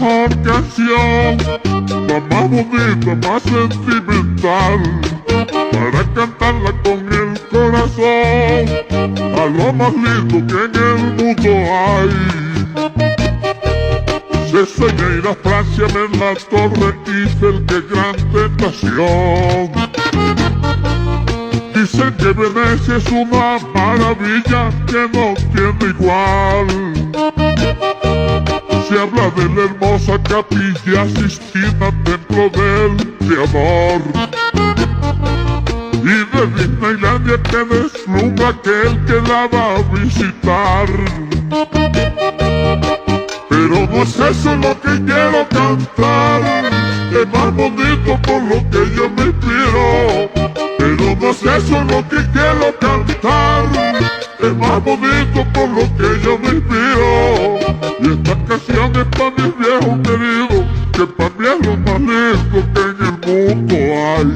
mejor canción, la más bonita, más sentimental, para cantarla con el corazón, a lo más lindo que en el mundo hay. Se sueña ir a Francia, ver la Torre Eiffel, qué gran tentación. Dicen que Venecia es una maravilla que no tiene igual. Se habla de la hermosa Capilla Sistina, templo del Creador, y de Disneylandia que deslumbra aquel que la va a visitar. Pero no es eso lo que quiero cantar, es más bonito por lo que yo me inspiro. Pero no es eso lo que quiero cantar, es más bonito por lo que yo me inspiro. Y esta canción es para mis viejos queridos, que para mí es lo más lindo que en el mundo hay.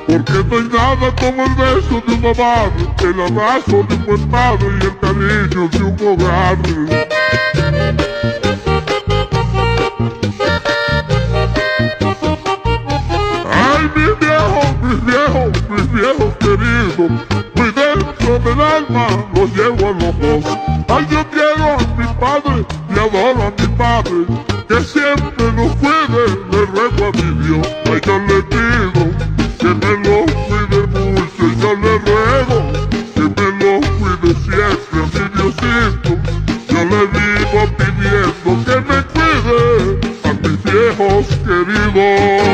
Porque no hay nada como el beso de una madre, el abrazo de un buen padre y el cariño de un hogar. Ay, mis viejos queridos, muy dentro del alma los llevo a los dos. Ay, yo quiero a mi padre y adoro a mi padre, que siempre nos cuide, le ruego a mi Dios. Ay, yo le pido que me lo cuide mucho, y yo le ruego que me lo cuide siempre a mi Diosito. Yo le vivo pidiendo que me cuide a mis viejos queridos.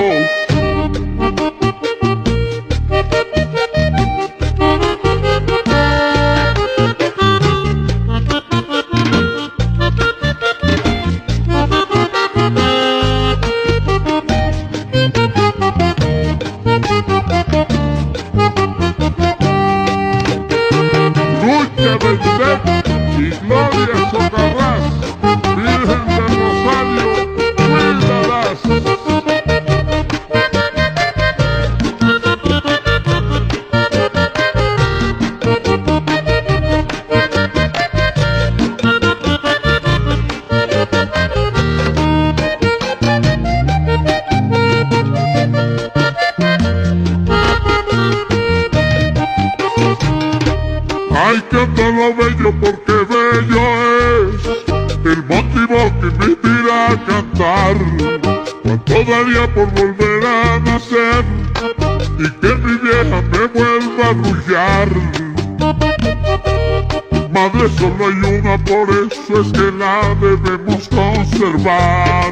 Lucha Beltrán y Gloria Socarrás, Virgen del Rosario, cuídalas. Hay que andarlo bello porque bello es el motivo que me inspira a cantar. Cuánto daría por volver a nacer y que mi vieja me vuelva a arrullar. Madre solo hay una, por eso es que la debemos conservar.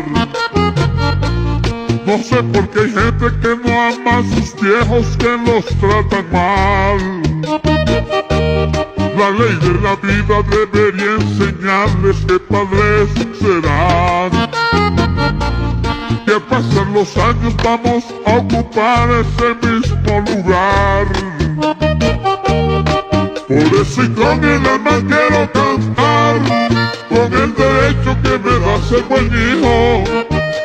No sé por qué hay gente que no ama a sus viejos, que los tratan mal. La ley de la vida debería enseñarles que padres serán. Que pasan los años vamos a ocupar ese mismo lugar. Por eso y con el alma quiero cantar, con el derecho que me da ser buen hijo.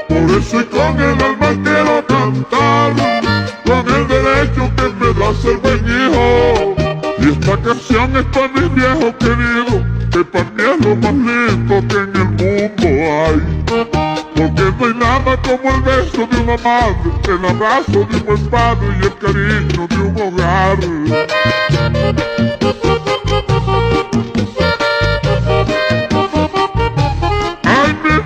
Por eso y con el alma quiero cantar, con el derecho que me da ser buen hijo. Y esta canción es para mis viejos queridos, que para mí es lo más lindo que en el mundo hay. Porque no hay nada como el beso de una madre, el abrazo de un buen padre y el cariño de un hogar. Ay, mis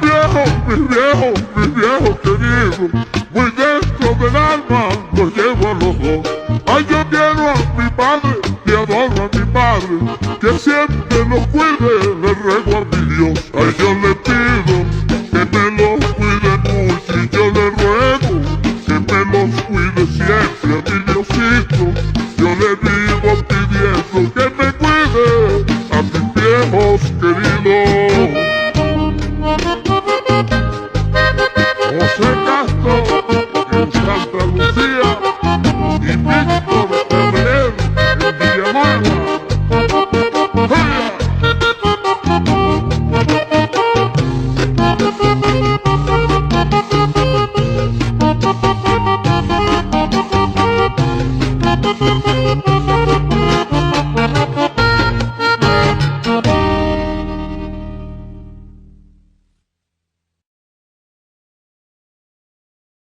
viejos queridos, muy dentro del alma los llevo a los dos. Ay, yo quiero a mi padre y adoro a mi madre, que siempre nos cuide, le ruego a mi Dios. Ay, yo le pido que me los cuide mucho, y yo le ruego que me los cuide siempre a mi Diosito. Yo le vivo pidiendo que